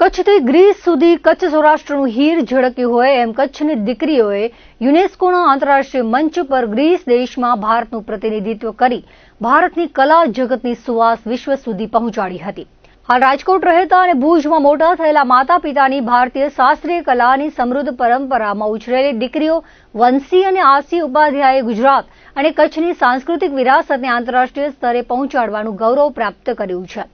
કચ્છથી ગ્રીસ સુધી કચ્છ સૌરાષ્ટ્રનું હીર ઝળક્યું હોય એમ કચ્છની દીકરીઓએ યુનેસ્કોના આંતરરાષ્ટ્રીય મંચ પર ગ્રીસ દેશમાં ભારતનું પ્રતિનિધિત્વ કરી ભારતની કલા જગતની સુવાસ વિશ્વ સુધી પહોંચાડી હતી. હાલ રાજકોટ રહેતા અને ભુજમાં મોટા થયેલા માતા પિતાની ભારતીય શાસ્ત્રીય કલાની સમૃદ્ધ પરંપરામાં ઉછરેલી દીકરીઓ વંશી અને આસી ઉપાધ્યાયે ગુજરાત અને કચ્છની સાંસ્કૃતિક વિરાસતને આંતરરાષ્ટ્રીય સ્તરે પહોંચાડવાનું ગૌરવ પ્રાપ્ત કર્યું છે.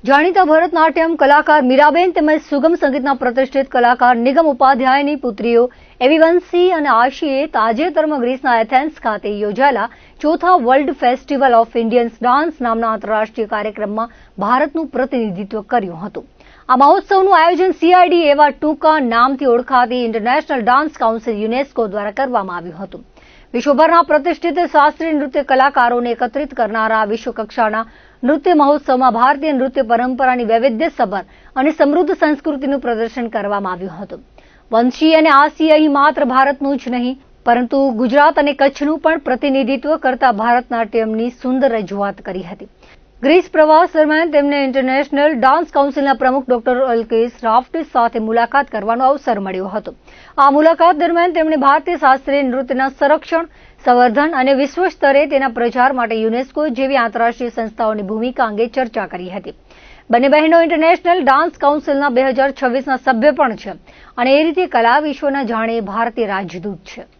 જાણીતા ભરતનાટ્યમ કલાકાર મીરાબેન તેમજ સુગમ સંગીતના પ્રતિષ્ઠિત કલાકાર નિગમ ઉપાધ્યાયની પુત્રીઓ એવી વંશી અને આશીએ તાજેતરમાં ગ્રીસના એથેન્સ ખાતે યોજાયેલા ચોથા world festival of Indians dance નામના આંતરરાષ્ટ્રીય કાર્યક્રમમાં ભારતનું પ્રતિનિધિત્વ કર્યું હતું. આ મહોત્સવનું આયોજન CID એવા ટૂંકા નામથી ઓળખાતી ઇન્ટરનેશનલ ડાન્સ કાઉન્સિલ યુનેસ્કો દ્વારા કરવામાં આવ્યું હતું. વિશ્વભરના પ્રતિષ્ઠિત શાસ્ત્રીય નૃત્ય કલાકારોને એકત્રિત કરનારા વિશ્વકક્ષાના નૃત્ય મહોત્સવમાં ભારતીય નૃત્ય પરંપરાની વૈવિધ્યસભર અને સમૃદ્ધ સંસ્કૃતિનું પ્રદર્શન કરવામાં આવ્યું હતું. વંશી અને આસી અહીં માત્ર ભારતનું જ નહીં પરંતુ ગુજરાત અને કચ્છનું પણ પ્રતિનિધિત્વ કરતા ભારતનાટ્યમની સુંદર રજૂઆત કરી હતી. ગ્રીસ પ્રવાસ દરમિયાન તેમને ઇન્ટરનેશનલ ડાન્સ કાઉન્સિલના પ્રમુખ ડોક્ટર અલ્કેશ રાફ્ટિસ સાથે મુલાકાત કરવાનો અવસર મળ્યો હતો. આ મુલાકાત દરમિયાન તેમણે ભારતીય શાસ્ત્રીય નૃત્યના સંરક્ષણ, સંવર્ધન અને વિશ્વ સ્તરે તેના પ્રચાર માટે યુનેસ્કો જેવી આંતરરાષ્ટ્રીય સંસ્થાઓની ભૂમિકા અંગે ચર્ચા કરી હતી. બંને બહેનો ઇન્ટરનેશનલ ડાન્સ કાઉન્સિલના 2026ના સભ્ય પણ છે અને એ રીતે કલા વિશ્વના જાણે ભારતીય રાજદૂત છે.